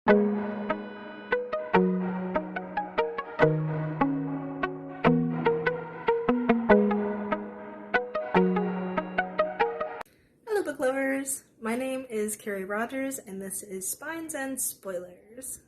Hello book lovers, my name is Carrie Rogers and this is Spines and Spoilers.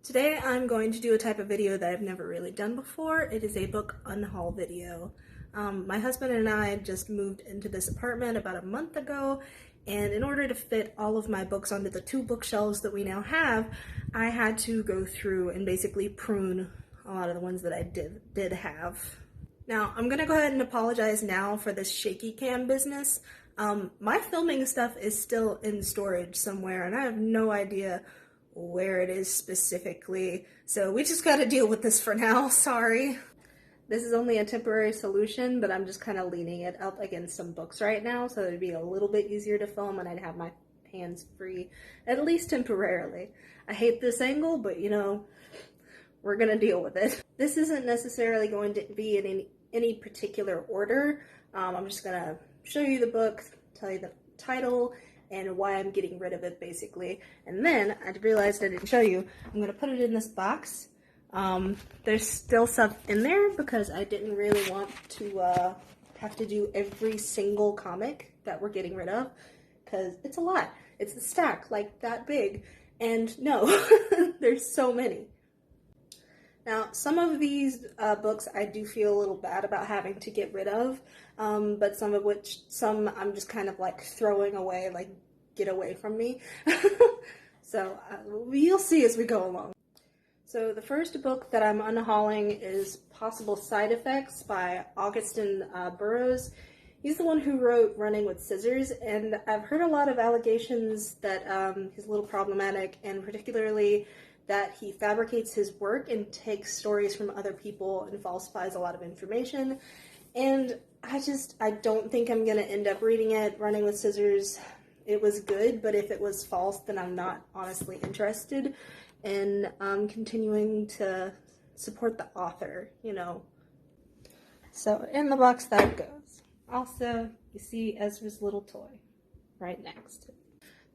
Today I'm going to do a type of video that I've never really done before. It is a book unhaul video. My husband and I just moved into this apartment about a month ago, and in order to fit all of my books onto the 2 bookshelves that we now have, I had to go through and basically prune a lot of the ones that I did have. Now, I'm gonna go ahead and apologize now for this shaky cam business. My filming stuff is still in storage somewhere, and I have no idea where it is specifically, so we just gotta deal with this for now, sorry. This is only a temporary solution, but I'm just kind of leaning it up against some books right now, so it'd be a little bit easier to film and I'd have my hands free, at least temporarily. I hate this angle, but you know, we're gonna deal with it. This isn't necessarily going to be in any particular order. I'm just gonna show you the book, tell you the title, and why I'm getting rid of it, basically. And then I realized I didn't show you. I'm gonna put it in this box. There's still stuff in there because I didn't really want to have to do every single comic that we're getting rid of, because it's a lot. It's a stack like that big, and no, there's so many. Now, some of these books I do feel a little bad about having to get rid of, but some I'm just kind of like throwing away, like, get away from me. So you'll see as we go along. So the first book that I'm unhauling is Possible Side Effects by Augustin Burroughs. He's the one who wrote Running with Scissors, and I've heard a lot of allegations that he's a little problematic, and particularly that he fabricates his work and takes stories from other people and falsifies a lot of information. And I don't think I'm gonna end up reading it. Running with Scissors, it was good, but if it was false, then I'm not honestly interested in continuing to support the author, you know. So in the box that goes. Also, you see Ezra's little toy right next.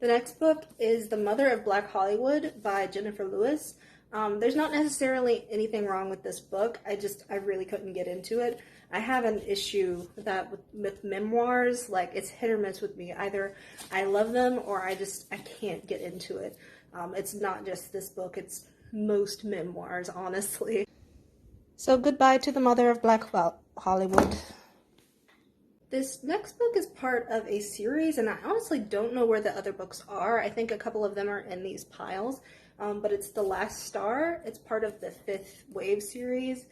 The next book is The Mother of Black Hollywood by Jennifer Lewis. There's not necessarily anything wrong with this book. I really couldn't get into it. I have an issue that with memoirs, like, it's hit or miss with me. Either I love them or I can't get into it. It's not just this book, it's most memoirs, honestly. So goodbye to The Mother of Black Hollywood. This next book is part of a series, and I honestly don't know where the other books are. I think a couple of them are in these piles, but it's The Last Star. It's part of the 5th Wave series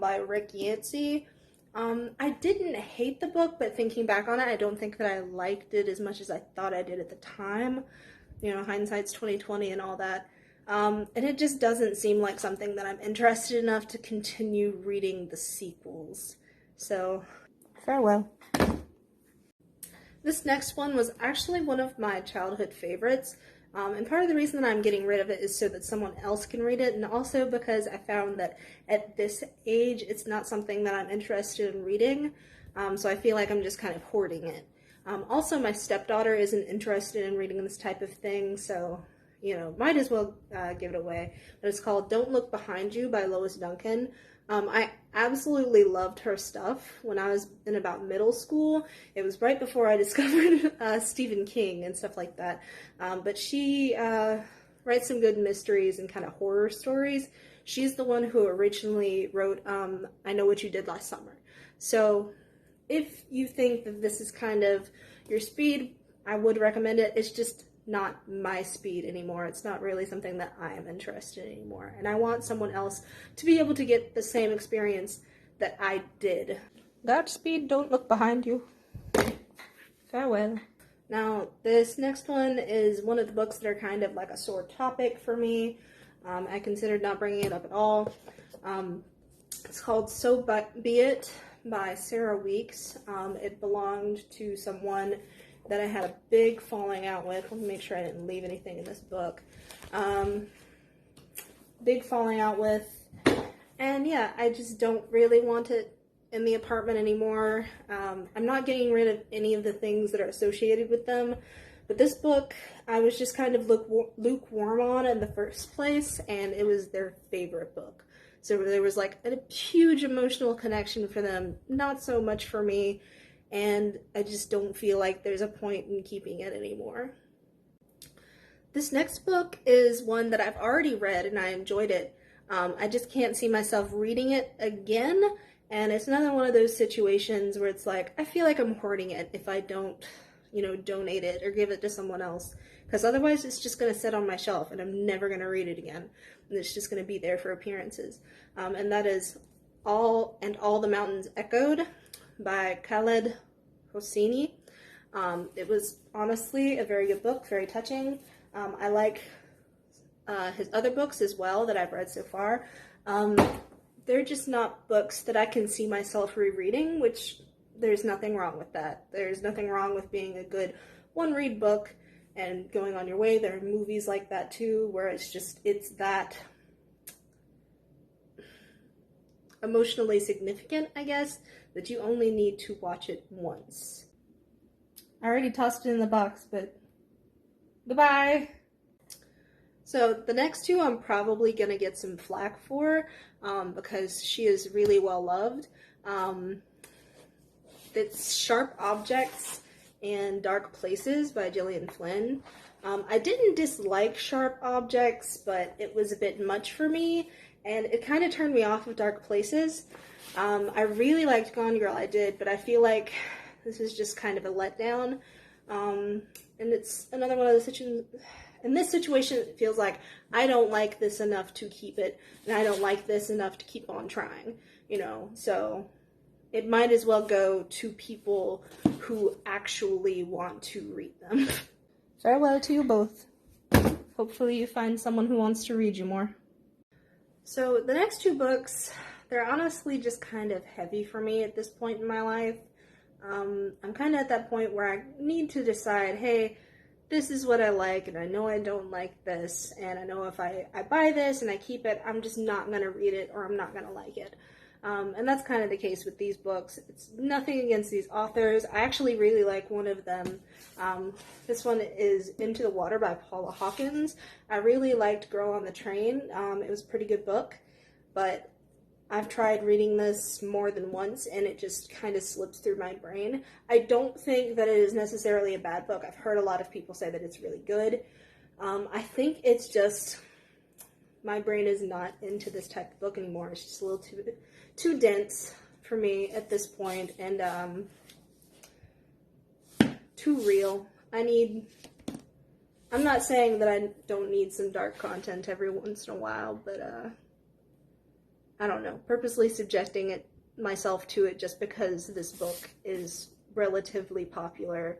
by Rick Yancey. I didn't hate the book, but thinking back on it, I don't think that I liked it as much as I thought I did at the time. You know, hindsight's 20/20 and all that. And it just doesn't seem like something that I'm interested enough to continue reading the sequels. So, farewell. This next one was actually one of my childhood favorites, and part of the reason that I'm getting rid of it is so that someone else can read it, and also because I found that at this age it's not something that I'm interested in reading, so I feel like I'm just kind of hoarding it. Also, my stepdaughter isn't interested in reading this type of thing, so, you know, might as well give it away. But it's called Don't Look Behind You by Lois Duncan. I absolutely loved her stuff when I was in about middle school. It was right before I discovered Stephen King and stuff like that. But she writes some good mysteries and kind of horror stories. She's the one who originally wrote I Know What You Did Last Summer. So if you think that this is kind of your speed, I would recommend it. It's just not my speed anymore. It's not really something that I am interested in anymore. And I want someone else to be able to get the same experience that I did. Godspeed, don't look behind you. Farewell. Now, this next one is one of the books that are kind of like a sore topic for me. I considered not bringing it up at all. It's called So Be It by Sarah Weeks. It belonged to someone that I had a big falling out with. Let me make sure I didn't leave anything in this book. Big falling out with, and yeah, I just don't really want it in the apartment anymore. I'm not getting rid of any of the things that are associated with them, But this book, I was just kind of lukewarm on in the first place, and it was their favorite book. So there was like a huge emotional connection for them, not so much for me, and I just don't feel like there's a point in keeping it anymore. This next book is one that I've already read and I enjoyed it. I just can't see myself reading it again, and it's another one of those situations where it's like, I feel like I'm hoarding it if I don't, donate it or give it to someone else, because otherwise it's just going to sit on my shelf and I'm never going to read it again, and it's just going to be there for appearances. And that is All the Mountains Echoed by Khaled Hosseini. It was honestly a very good book, very touching. I like his other books as well that I've read so far. They're just not books that I can see myself rereading, which there's nothing wrong with that. There's nothing wrong with being a good one-read book and going on your way. There are movies like that too, where it's that emotionally significant, I guess, that you only need to watch it once. I already tossed it in the box, but goodbye! So the next two I'm probably going to get some flack for, because she is really well loved. It's Sharp Objects and Dark Places by Gillian Flynn. I didn't dislike Sharp Objects, but it was a bit much for me, and it kind of turned me off of Dark Places. I really liked Gone Girl, I did, but I feel like this is just kind of a letdown. And it's another one of those situations. In this situation, it feels like I don't like this enough to keep it, and I don't like this enough to keep on trying, so it might as well go to people who actually want to read them. Farewell to you both. Hopefully you find someone who wants to read you more. So the next two books, they're honestly just kind of heavy for me at this point in my life. I'm kind of at that point where I need to decide, hey, this is what I like, and I know I don't like this, and I know if I buy this and I keep it, I'm just not going to read it, or I'm not going to like it. And that's kind of the case with these books. It's nothing against these authors. I actually really like one of them. This one is Into the Water by Paula Hawkins. I really liked Girl on the Train. It was a pretty good book, but I've tried reading this more than once, and it just kind of slips through my brain. I don't think that it is necessarily a bad book. I've heard a lot of people say that it's really good. I think it's just my brain is not into this type of book anymore. It's just a little too dense for me at this point, and too real. I'm not saying that I don't need some dark content every once in a while, but I don't know, purposely subjecting myself to it just because this book is relatively popular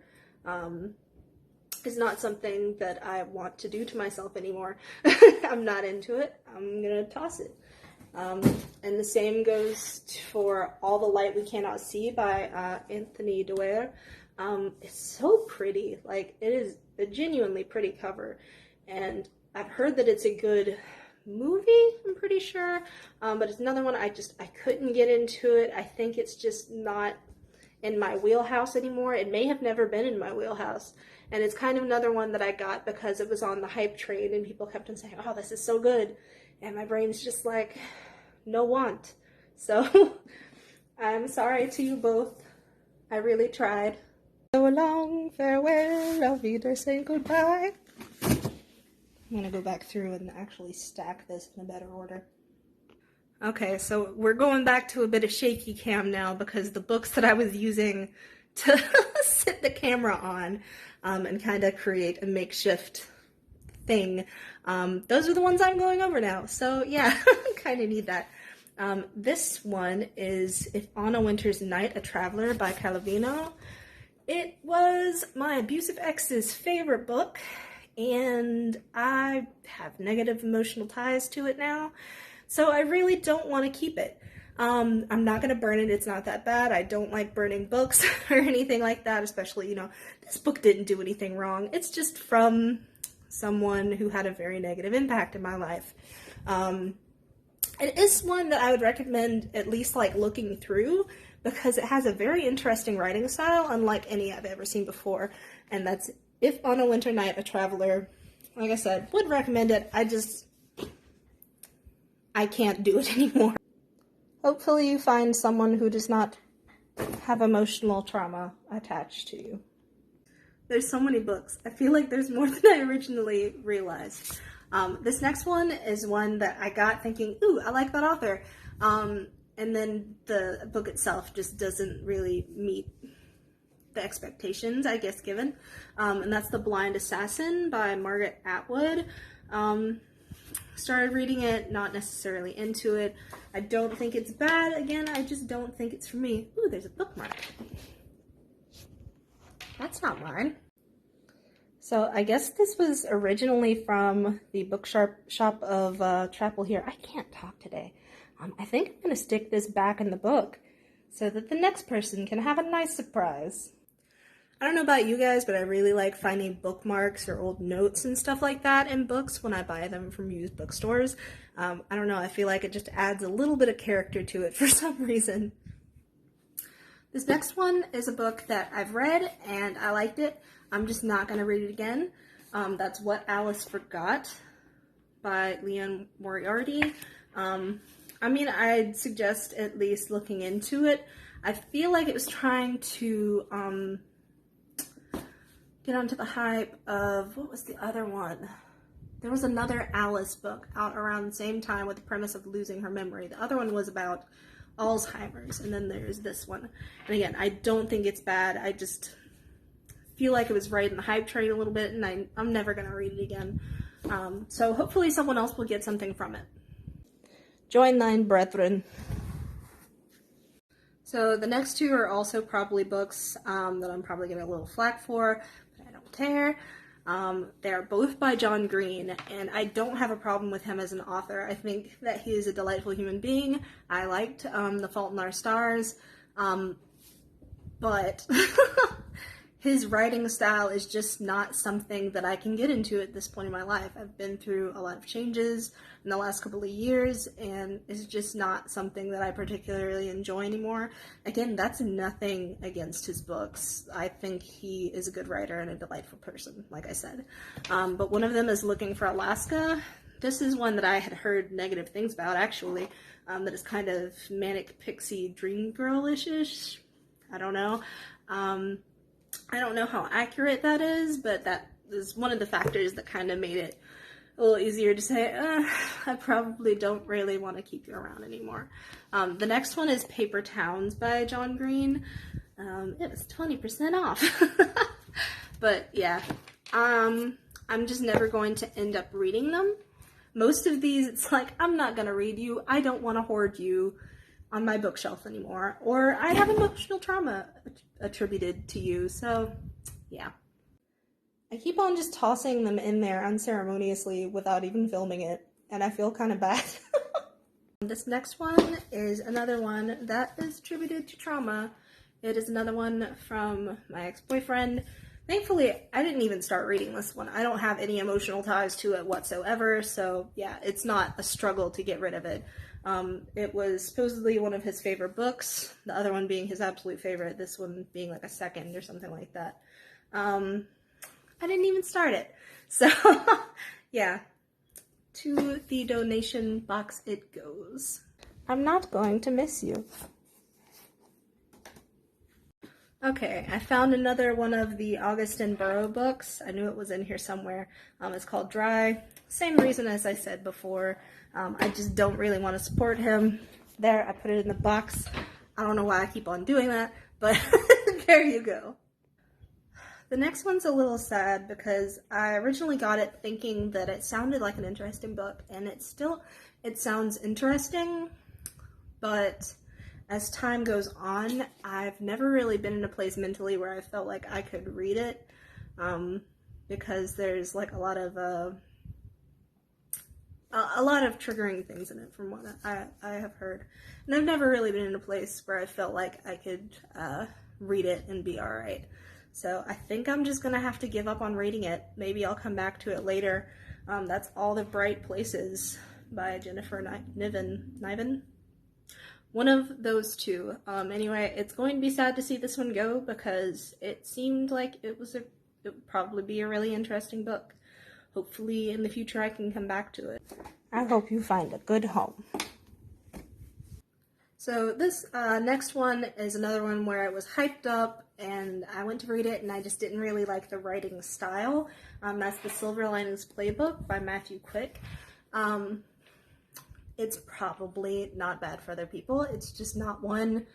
is not something that I want to do to myself anymore. I'm not into it. I'm gonna toss it. And the same goes for All the Light We Cannot See by Anthony Doerr. It's so pretty. Like, it is a genuinely pretty cover, and I've heard that it's a good movie, I'm pretty sure, but it's another one I couldn't get into it. I think it's just not in my wheelhouse anymore. It may have never been in my wheelhouse, and it's kind of another one that I got because it was on the hype train and people kept on saying, oh, this is so good, and my brain's just like, no want. So I'm sorry to you both. I really tried. So long, farewell, auf Wiedersehen, goodbye. I'm gonna go back through and actually stack this in a better order. Okay, so we're going back to a bit of shaky cam now because the books that I was using to sit the camera on and kind of create a makeshift thing, those are the ones I'm going over now. So yeah, kind of need that. This one is If on a Winter's Night, a Traveler by Calvino. It was my abusive ex's favorite book, and I have negative emotional ties to it now, so I really don't want to keep it. I'm not going to burn it. It's not that bad. I don't like burning books or anything like that, especially, this book didn't do anything wrong. It's just from someone who had a very negative impact in my life. It is one that I would recommend at least looking through, because it has a very interesting writing style, unlike any I've ever seen before, and that's if on a winter night a traveler, like I said, would recommend it. I can't do it anymore. Hopefully you find someone who does not have emotional trauma attached to you. There's so many books. I feel like there's more than I originally realized. This next one is one that I got thinking, ooh, I like that author. And then the book itself just doesn't really meet the expectations, I guess, given. And that's The Blind Assassin by Margaret Atwood. Started reading it, not necessarily into it. I don't think it's bad. Again, I just don't think it's for me. Ooh, there's a bookmark. That's not mine. So I guess this was originally from the bookshop of Chapel here. I can't talk today. I think I'm going to stick this back in the book so that the next person can have a nice surprise. I don't know about you guys, but I really like finding bookmarks or old notes and stuff like that in books when I buy them from used bookstores. I don't know, I feel like it just adds a little bit of character to it for some reason. This next one is a book that I've read and I liked it. I'm just not going to read it again. That's What Alice Forgot by Leon Moriarty. I mean, I'd suggest at least looking into it. I feel like it was trying to get onto the hype of, what was the other one? There was another Alice book out around the same time with the premise of losing her memory. The other one was about Alzheimer's, and then there's this one. And again, I don't think it's bad. I just feel like it was right in the hype train a little bit, and I'm never going to read it again. So hopefully someone else will get something from it. Join thine brethren. So the next two are also probably books that I'm probably getting a little flack for, but I don't care. They're both by John Green, and I don't have a problem with him as an author. I think that he is a delightful human being. I liked The Fault in Our Stars, but his writing style is just not something that I can get into at this point in my life. I've been through a lot of changes in the last couple of years, and it's just not something that I particularly enjoy anymore. Again, that's nothing against his books. I think he is a good writer and a delightful person, like I said. But one of them is Looking for Alaska. This is one that I had heard negative things about, actually, that is kind of manic pixie dream girlish. I don't know. I don't know how accurate that is, but that is one of the factors that kind of made it a little easier to say, I probably don't really want to keep you around anymore. The next one is Paper Towns by John Green. It was 20% off. But yeah, I'm just never going to end up reading them. Most of these, it's like, I'm not going to read you. I don't want to hoard you on my bookshelf anymore. Or I have emotional trauma attributed to you. So yeah. I keep on just tossing them in there unceremoniously without even filming it, and I feel kind of bad. This next one is another one that is attributed to trauma. It is another one from my ex-boyfriend. Thankfully, I didn't even start reading this one. I don't have any emotional ties to it whatsoever, so yeah, it's not a struggle to get rid of it. It was supposedly one of his favorite books, the other one being his absolute favorite, this one being like a second or something like that. I didn't even start it. So, yeah, to the donation box it goes. I'm not going to miss you. Okay, I found another one of the Augustin Burrow books. I knew it was in here somewhere. It's called Dry. Same reason as I said before. I just don't really want to support him. There, I put it in the box. I don't know why I keep on doing that, but there you go. The next one's a little sad because I originally got it thinking that it sounded like an interesting book, and it sounds interesting, but as time goes on, I've never really been in a place mentally where I felt like I could read it, because there's like a lot of triggering things in it from what I have heard, and I've never really been in a place where I felt like I could read it and be alright. So I think I'm just gonna have to give up on reading it. Maybe I'll come back to it later. That's All the Bright Places by Jennifer Niven. One of those two. Anyway, it's going to be sad to see this one go because it seemed like it was it would probably be a really interesting book. Hopefully in the future I can come back to it. I hope you find a good home. So this next one is another one where it was hyped up and I went to read it and I just didn't really like the writing style. That's The Silver Linings Playbook by Matthew Quick. It's probably not bad for other people. It's just not one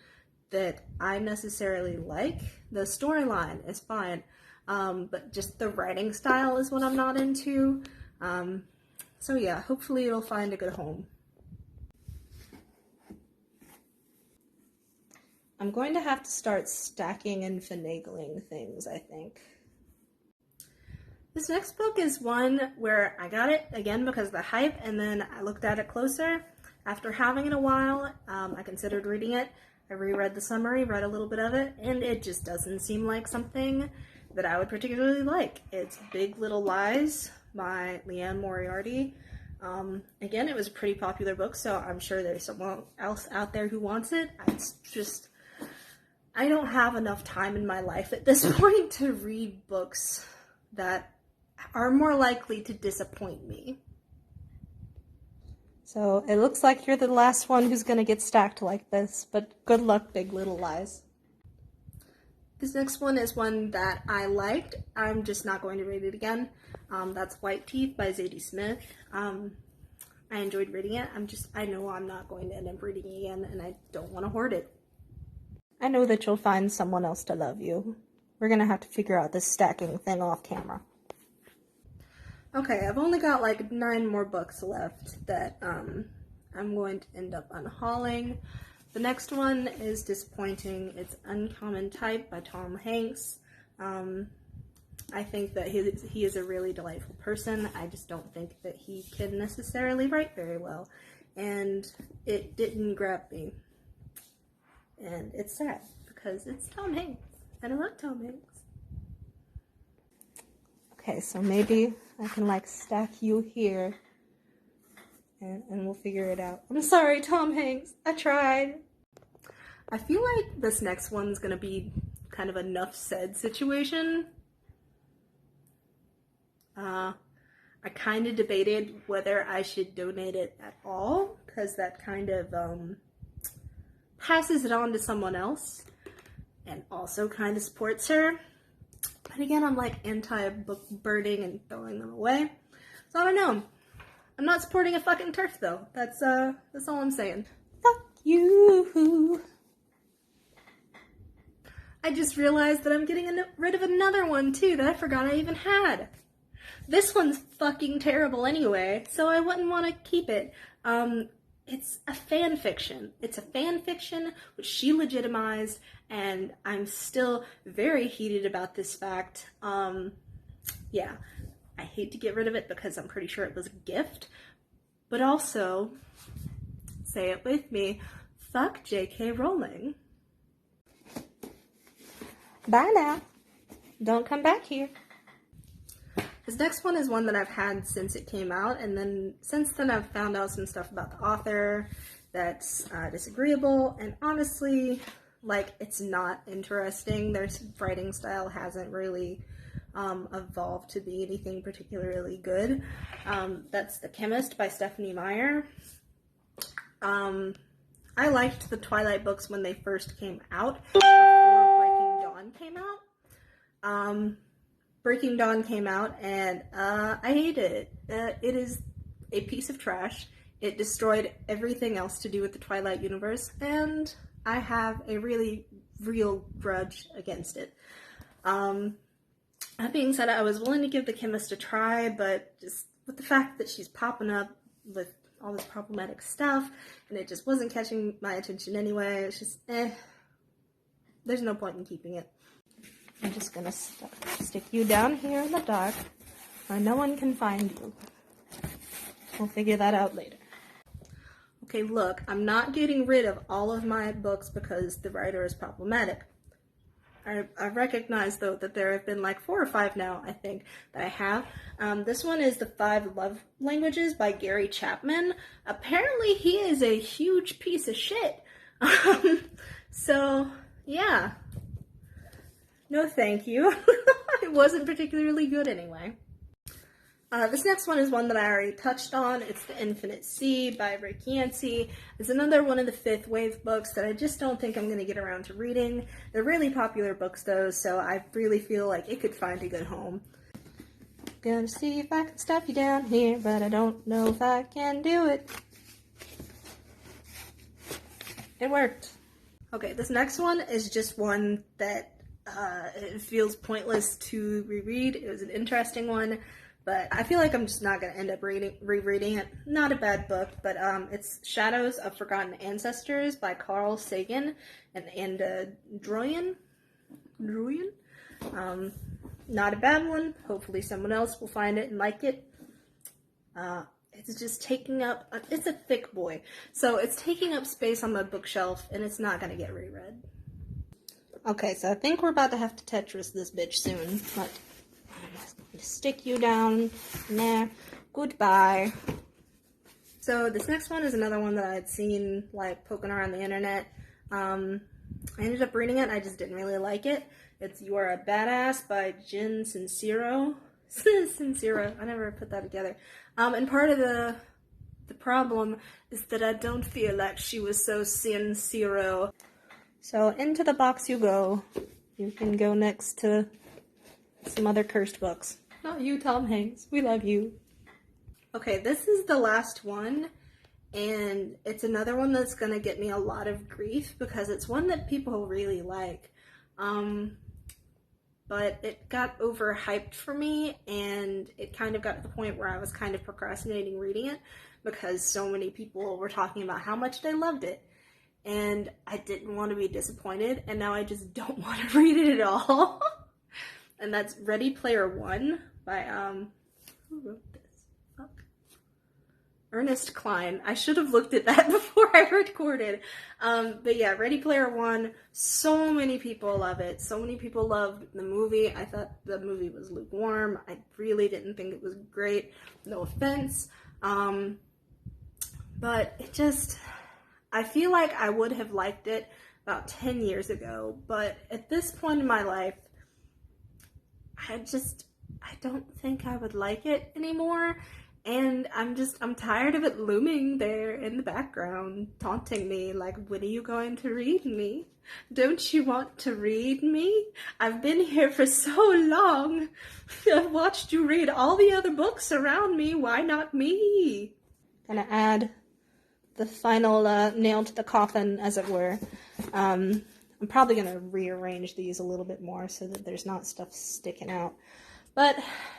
that I necessarily like. The storyline is fine, but just the writing style is what I'm not into. So yeah, hopefully it'll find a good home. I'm going to have to start stacking and finagling things, I think. This next book is one where I got it, again, because of the hype, and then I looked at it closer. After having it a while, I considered reading it. I reread the summary, read a little bit of it, and it just doesn't seem like something that I would particularly like. It's Big Little Lies by Leanne Moriarty. Again, it was a pretty popular book, so I'm sure there's someone else out there who wants it. It's just, I don't have enough time in my life at this point to read books that are more likely to disappoint me. So it looks like you're the last one who's going to get stacked like this, but good luck, Big Little Lies. This next one is one that I liked. I'm just not going to read it again. That's White Teeth by Zadie Smith. I enjoyed reading it. I know I'm not going to end up reading it again, and I don't want to hoard it. I know that you'll find someone else to love you. We're going to have to figure out this stacking thing off camera. Okay, I've only got like 9 more books left that I'm going to end up unhauling. The next one is disappointing. It's Uncommon Type by Tom Hanks. I think that he is a really delightful person. I just don't think that he can necessarily write very well. And it didn't grab me. And it's sad because it's Tom Hanks. And I love Tom Hanks. Okay, so maybe I can like stack you here and we'll figure it out. I'm sorry, Tom Hanks. I tried. I feel like this next one's gonna be kind of a enough said situation. I kind of debated whether I should donate it at all because that kind of passes it on to someone else and also kind of supports her. But again, I'm like anti-book burning and throwing them away. So I don't know. I'm not supporting a fucking turf though. That's all I'm saying. Fuck you. I just realized that I'm getting rid of another one too that I forgot I even had. This one's fucking terrible anyway, so I wouldn't want to keep it. It's a fan fiction. It's a fan fiction which she legitimized, and I'm still very heated about this fact. Yeah, I hate to get rid of it because I'm pretty sure it was a gift, but also, say it with me, fuck J.K. Rowling. Bye now. Don't come back here. This next one is one that I've had since it came out, and then since then I've found out some stuff about the author that's disagreeable, and honestly, like, it's not interesting. Their writing style hasn't really evolved to be anything particularly good. That's The Chemist by Stephanie Meyer. I liked the Twilight books when they first came out, before Breaking Dawn came out. Breaking Dawn came out, and I hated it. It is a piece of trash. It destroyed everything else to do with the Twilight universe, and I have a really real grudge against it. That being said, I was willing to give The Chemist a try, but just with the fact that she's popping up with all this problematic stuff, and it just wasn't catching my attention anyway, it's just, there's no point in keeping it. I'm just gonna stick you down here in the dark where no one can find you. We'll figure that out later. Okay, look, I'm not getting rid of all of my books because the writer is problematic. I recognize, though, that there have been like 4 or 5 now, I think, that I have. This one is The 5 Love Languages by Gary Chapman. Apparently, he is a huge piece of shit. So, yeah. No, thank you. I it wasn't particularly good anyway. This next one is one that I already touched on. It's The Infinite Sea by Rick Yancey. It's another one of the fifth wave books that I just don't think I'm going to get around to reading. They're really popular books though, so I really feel like it could find a good home. Gonna see if I can stuff you down here, but I don't know if I can do it. It worked. Okay, this next one is just one that it feels pointless to reread. It was an interesting one, but I feel like I'm just not going to end up rereading it. Not a bad book, but it's Shadows of Forgotten Ancestors by Carl Sagan and Droyan. Not a bad one. Hopefully someone else will find it and like it. It's just taking up, it's a thick boy, so it's taking up space on my bookshelf, and it's not going to get reread. Okay, so I think we're about to have to Tetris this bitch soon, but I'm just going to stick you down. Nah, goodbye. So this next one is another one that I had seen, like, poking around the internet. I ended up reading it, I just didn't really like it. It's You Are a Badass by Jen Sincero. Sincero, I never put that together. And part of the problem is that I don't feel like she was so sincero. So into the box you go. You can go next to some other cursed books. Not you, Tom Hanks. We love you. Okay, this is the last one, and it's another one that's gonna get me a lot of grief because it's one that people really like. But it got overhyped for me, and it kind of got to the point where I was kind of procrastinating reading it because so many people were talking about how much they loved it, and I didn't want to be disappointed, and now I just don't want to read it at all. And that's Ready Player One by, who wrote this? Fuck. Ernest Cline. I should have looked at that before I recorded. But yeah, Ready Player One, so many people love it. So many people loved the movie. I thought the movie was lukewarm. I really didn't think it was great. No offense. But it just, I feel like I would have liked it about 10 years ago. But at this point in my life, I don't think I would like it anymore. And I'm tired of it looming there in the background, taunting me, like, when are you going to read me? Don't you want to read me? I've been here for so long. I've watched you read all the other books around me. Why not me? Gonna add the final nail to the coffin, as it were. I'm probably gonna rearrange these a little bit more so that there's not stuff sticking out. But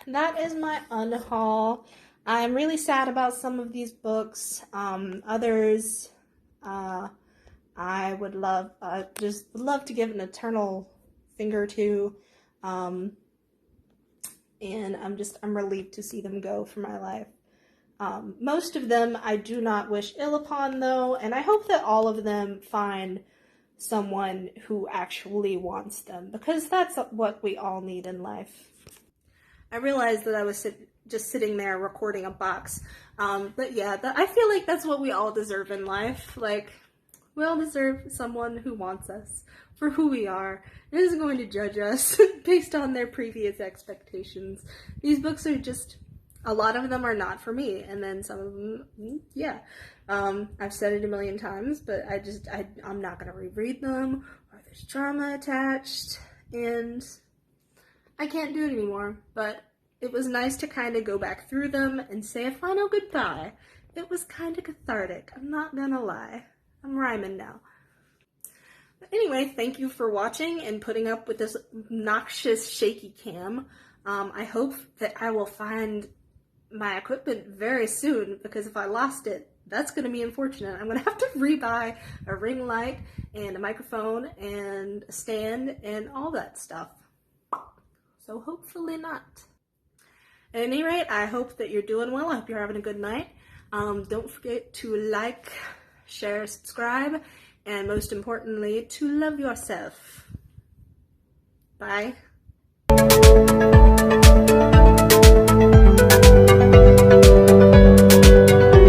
that is my unhaul. I'm really sad about some of these books. Others, I would love, just would love to give an eternal finger to. And I'm relieved to see them go from my life. Most of them I do not wish ill upon though, and I hope that all of them find someone who actually wants them, because that's what we all need in life. I realized that I was just sitting there recording a box. But yeah, I feel like that's what we all deserve in life. Like, we all deserve someone who wants us for who we are and isn't going to judge us based on their previous expectations. These books are just, a lot of them are not for me, and then some of them, yeah. I've said it a million times, but I'm not going to reread them, or there's drama attached, and I can't do it anymore. But it was nice to kind of go back through them and say a final goodbye. It was kind of cathartic, I'm not gonna lie. I'm rhyming now. But anyway, thank you for watching and putting up with this obnoxious shaky cam. I hope that I will find my equipment very soon, because if I lost it, that's going to be unfortunate. I'm going to have to rebuy a ring light and a microphone and a stand and all that stuff. So hopefully not. At any rate, I hope that you're doing well. I hope you're having a good night. Don't forget to like, share, subscribe, and most importantly, to love yourself. Bye.